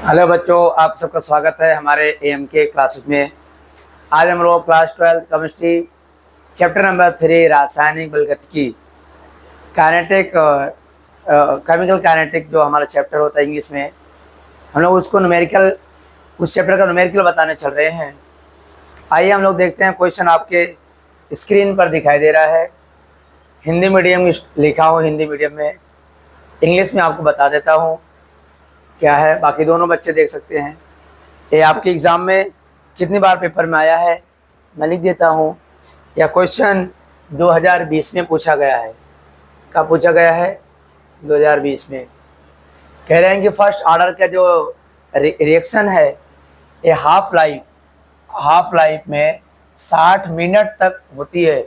Hello बच्चों, आप सबका स्वागत है हमारे एम के क्लासेस में। आज हम लोग क्लास 12 केमिस्ट्री चैप्टर नंबर 3 रासायनिक बलगतिकी काइनेटिक केमिकल काइनेटिक जो हमारा चैप्टर होता है इंग्लिश में, हम लोग उसको न्यूमेरिकल उस चैप्टर का न्यूमेरिकल बताने चल रहे हैं। आइए हम लोग देखते हैं। क्वेश्चन आपके स्क्रीन पर दिखाई दे रहा है। हिंदी मीडियम लिखा हो, हिंदी मीडियम में। इंग्लिश में आपको बता देता हूँ क्या है, बाकी दोनों बच्चे देख सकते हैं। ये आपके एग्ज़ाम में कितनी बार पेपर में आया है मैं लिख देता हूँ। यह क्वेश्चन 2020 में पूछा गया है। कब पूछा गया है? 2020 में। कह रहे हैं कि फर्स्ट ऑर्डर का जो रिएक्शन है ये हाफ लाइफ में 60 मिनट तक होती है।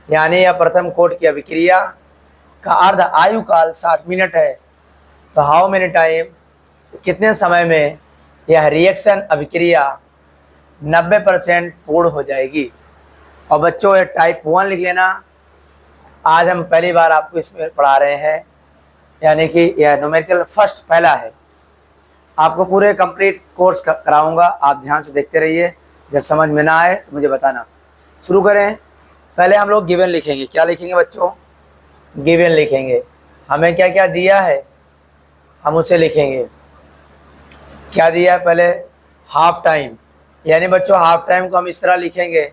यानी यह प्रथम कोट की अभिक्रिया का अर्ध आयु काल 60 मिनट है। तो हाउ मेनी टाइम, कितने समय में यह रिएक्शन अभिक्रिया 90% पूर्ण हो जाएगी। और बच्चों ये टाइप 1 लिख लेना। आज हम पहली बार आपको इसमें पढ़ा रहे हैं, यानी कि यह न्यूमेरिकल फर्स्ट पहला है। आपको पूरे कंप्लीट कोर्स कराऊंगा, आप ध्यान से देखते रहिए। जब समझ में ना आए तो मुझे बताना। शुरू करें। पहले हम लोग गिवन लिखेंगे। क्या लिखेंगे बच्चों? गिवन लिखेंगे। हमें क्या क्या दिया है हम उसे लिखेंगे। क्या दिया है? पहले हाफ टाइम, यानी बच्चों हाफ टाइम को हम इस तरह लिखेंगे,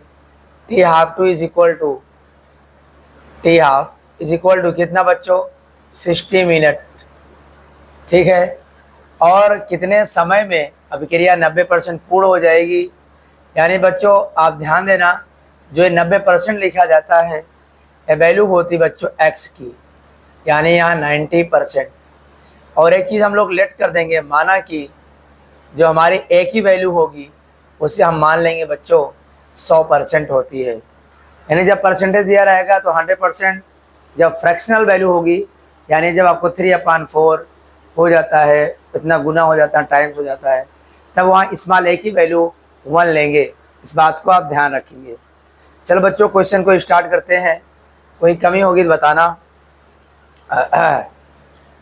T half is equal to कितना बच्चों? 60 मिनट। ठीक है। और कितने समय में अभिक्रिया 90% पूर्ण हो जाएगी। यानी बच्चों आप ध्यान देना, जो ये 90% लिखा जाता है ये वैल्यू होती बच्चों एक्स की, यानी यहाँ 90%। और एक चीज़ हम लोग लेट कर देंगे, माना कि जो हमारी एक ही वैल्यू होगी उसे हम मान लेंगे बच्चों 100% होती है। यानी जब परसेंटेज दिया रहेगा तो 100%, जब फ्रैक्शनल वैल्यू होगी, यानी जब आपको 3/4 हो जाता है, इतना गुना हो जाता है, टाइम्स हो जाता है, तब वहाँ स्मॉल एक ही वैल्यू 1 लेंगे। इस बात को आप ध्यान रखेंगे। चलो बच्चों क्वेश्चन को स्टार्ट करते हैं। कोई कमी होगी तो बताना।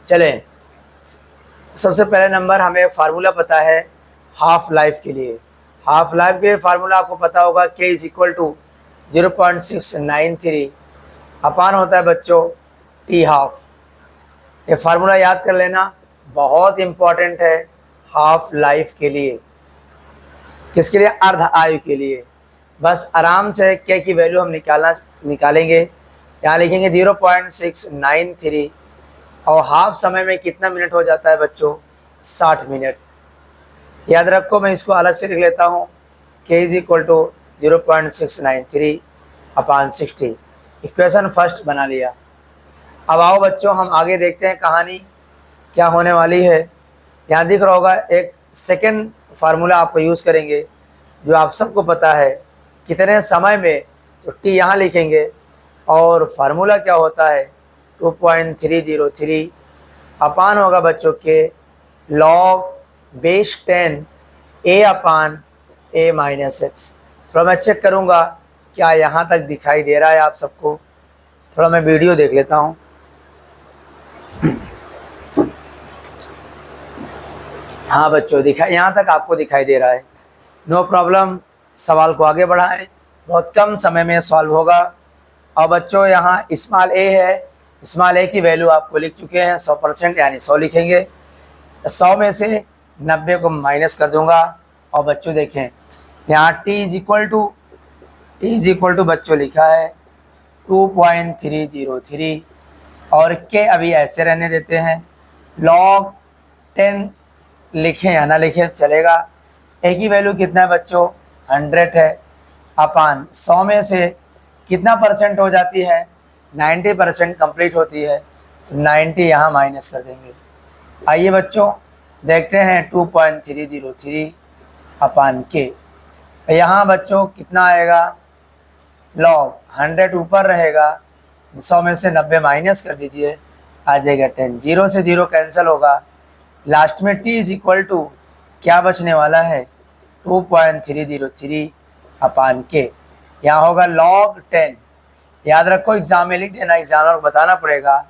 चलें, सबसे पहले नंबर हमें फार्मूला पता है हाफ लाइफ के लिए। हाफ लाइफ के फार्मूला आपको पता होगा, K इज इक्वल टू 0.693 अपान होता है बच्चों टी हाफ। ये फार्मूला याद कर लेना, बहुत इम्पॉर्टेंट है हाफ लाइफ के लिए। किसके लिए? अर्ध आयु के लिए। बस आराम से K की वैल्यू हम निकालेंगे। यहाँ लिखेंगे 0.693 और हाफ समय में कितना मिनट हो जाता है बच्चों? 60 मिनट। याद रखो, मैं इसको अलग से लिख लेता हूँ। K is equal to 0.693 upon 60। Equation first बना लिया। अब आओ बच्चों हम आगे देखते हैं कहानी क्या होने वाली है। यहाँ दिख रहा होगा एक सेकेंड फार्मूला आपको यूज़ करेंगे, जो आप सबको पता है कितने समय में, तो T यहाँ लिखेंगे और फार्मूला क्या होता है 2.303 अपान होगा बच्चों के log base 10 A upon A minus x. थोड़ा मैं चेक करूँगा क्या यहाँ तक दिखाई दे रहा है आप सबको। थोड़ा मैं वीडियो देख लेता हूँ। हाँ बच्चों, यहाँ तक आपको दिखाई दे रहा है। नो प्रॉब्लम, सवाल को आगे बढ़ाएं, बहुत कम समय में सॉल्व होगा। और बच्चों यहाँ स्मॉल a है, स्मॉल a की वैल्यू आपको लिख चुके हैं 100%, यानी 100 लिखेंगे। 100 में से 90 को माइनस कर दूंगा। और बच्चों देखें यहाँ t इज इक्वल टू बच्चों लिखा है 2.303 और k अभी ऐसे रहने देते हैं। log 10 लिखें या ना लिखें चलेगा। a की वैल्यू कितना है बच्चों? 100 है। अपान 100 में से कितना परसेंट हो जाती है? 90% कंप्लीट होती है, तो 90 यहाँ माइनस कर देंगे। आइए बच्चों देखते हैं 2.303 अपान के। यहाँ बच्चों कितना आएगा? लॉग 100 ऊपर रहेगा, 100 में से 90 माइनस कर दीजिए, आ जाएगा 10। 0 से 0 कैंसिल होगा। लास्ट में t इज इक्वल टू क्या बचने वाला है? 2.303 अपान के। यहाँ होगा log 10। याद रखो एग्जाम में लिख देना, एग्जामिनर को बताना पड़ेगा।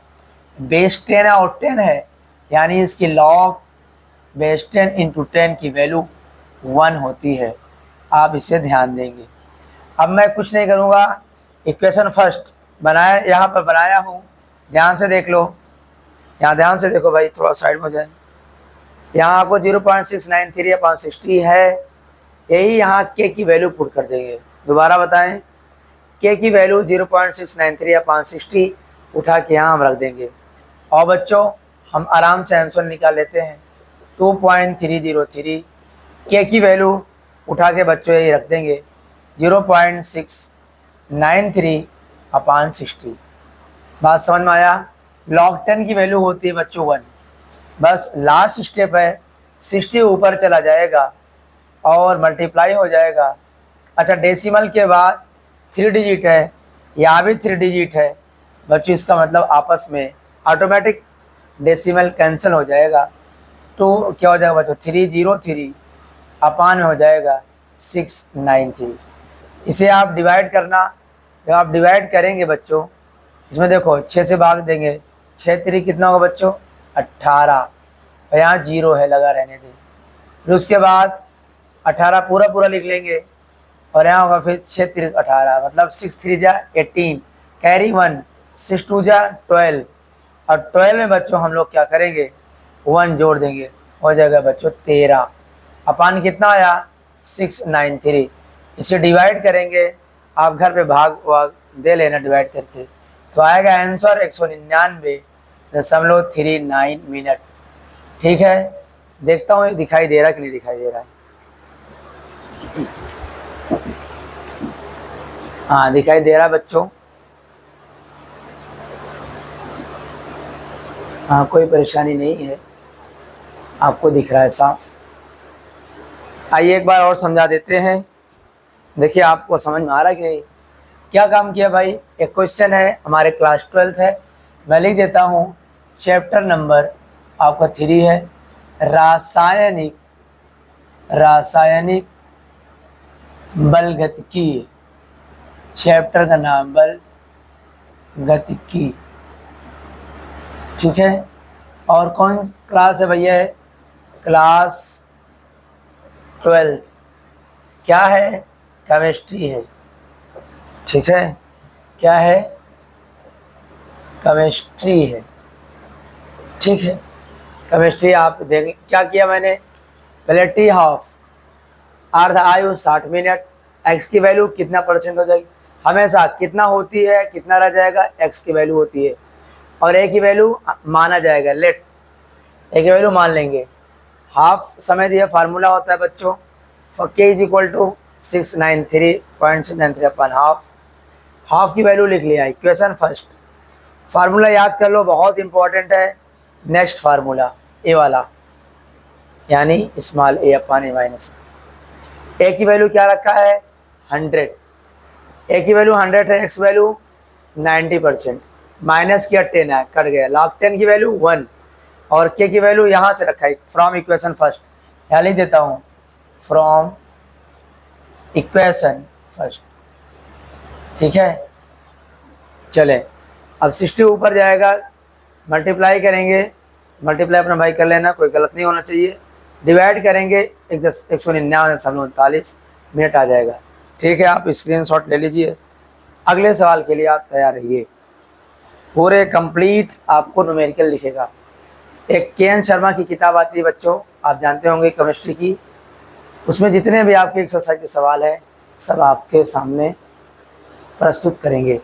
बेस 10 है और 10 है, यानी इसकी log बेस 10 इंटू 10 की वैल्यू 1 होती है। आप इसे ध्यान देंगे। अब मैं कुछ नहीं करूँगा, इक्वेशन फर्स्ट बनाया, यहाँ पर बनाया हूँ, ध्यान से देख लो। यहाँ ध्यान से देखो भाई, थोड़ा साइड में हो जाए। यहाँ आपको 0.693 अपॉन 60 है, यही यहाँ के की वैल्यू पुट कर देंगे। दोबारा बताएं, के की वैल्यू 0.693 अपॉन 60 उठा के यहाँ हम रख देंगे। और बच्चों हम आराम से आंसर निकाल लेते हैं 2.303। के की वैल्यू उठा के बच्चों यही रख देंगे 0.693 अपॉन 60। बात समझ में आया। log 10 की वैल्यू होती है बच्चों 1। बस लास्ट स्टेप है, 60 ऊपर चला जाएगा और मल्टीप्लाई हो जाएगा। अच्छा, डेसिमल के बाद 3 डिजिट है, यहाँ भी 3 डिजिट है बच्चों, इसका मतलब आपस में ऑटोमेटिक डेसिमल कैंसिल हो जाएगा। तो क्या हो जाएगा बच्चों, 303 अपान में हो जाएगा 693। इसे आप डिवाइड करना, जब आप डिवाइड करेंगे बच्चों, इसमें देखो 6 से भाग देंगे, 6 3 कितना होगा बच्चों 18, और यहाँ 0 है लगा रहने दें। फिर उसके बाद 18 पूरा पूरा लिख लेंगे, और यहाँ होगा फिर 6 3 18, मतलब 6 3 जा 18, कैरी 1, 6 2 जा 12, और 12 में बच्चों हम लोग क्या करेंगे 1 जोड़ देंगे, हो जाएगा बच्चों 13 अपान कितना आया 693। इसे डिवाइड करेंगे, आप घर पे भाग वाग दे लेना डिवाइड करके, तो आएगा आंसर 199.39 मिनट। ठीक है, देखता हूँ दिखाई दे रहा कि नहीं दिखाई दे रहा है। हाँ दिखाई दे रहा बच्चों, हाँ कोई परेशानी नहीं है, आपको दिख रहा है साफ। आइए एक बार और समझा देते हैं, देखिए आपको समझ में आ रहा है कि नहीं। क्या काम किया भाई, एक क्वेश्चन है, हमारे क्लास 12th है, मैं लिख देता हूँ चैप्टर नंबर आपका 3 है, रासायनिक बलगतिकी। चैप्टर का नाम बल गतिकी। ठीक है, और कौन क्लास है भैया, क्लास 12th। क्या है, केमिस्ट्री है। ठीक है, क्या है, केमिस्ट्री है। ठीक है, केमिस्ट्री आप देख क्या किया मैंने, पहले टी हाफ अर्ध आयु 60 मिनट, एक्स की वैल्यू कितना परसेंट हो जाएगी, हमेशा कितना होती है कितना रह जाएगा, एक्स की वैल्यू होती है, और ए की वैल्यू माना जाएगा, लेट ए की वैल्यू मान लेंगे। हाफ समय दिया, फार्मूला होता है बच्चों के is equal to 693.693 upon half की वैल्यू लिख लिया। इक्वेशन फर्स्ट, फार्मूला याद कर लो, बहुत इंपॉर्टेंट है। नेक्स्ट फार्मूला ए वाला, यानी स्मॉल ए अपन ए माइनस। ए की वैल्यू क्या रखा है 100, ए की वैल्यू 100 है, एक्स वैल्यू 90%, माइनस किया 10 है, कट गया, log 10 की वैल्यू 1, और के की वैल्यू यहाँ से रखा है फ्रॉम इक्वेशन फर्स्ट, यहाँ लिख देता हूँ फ्रॉम इक्वेशन फर्स्ट। ठीक है, चले अब 60 ऊपर जाएगा, मल्टीप्लाई करेंगे, मल्टीप्लाई अपना भाई कर लेना, कोई गलत नहीं होना चाहिए। डिवाइड करेंगे 199.39 मिनट आ जाएगा। ठीक है, आप स्क्रीनशॉट ले लीजिए, अगले सवाल के लिए आप तैयार रहिए। पूरे कंप्लीट आपको न्यूमेरिकल लिखेगा। एक के.एन. शर्मा की किताब आती है बच्चों, आप जानते होंगे केमिस्ट्री की, उसमें जितने भी आपके एक्सरसाइज के सवाल है सब आपके सामने प्रस्तुत करेंगे।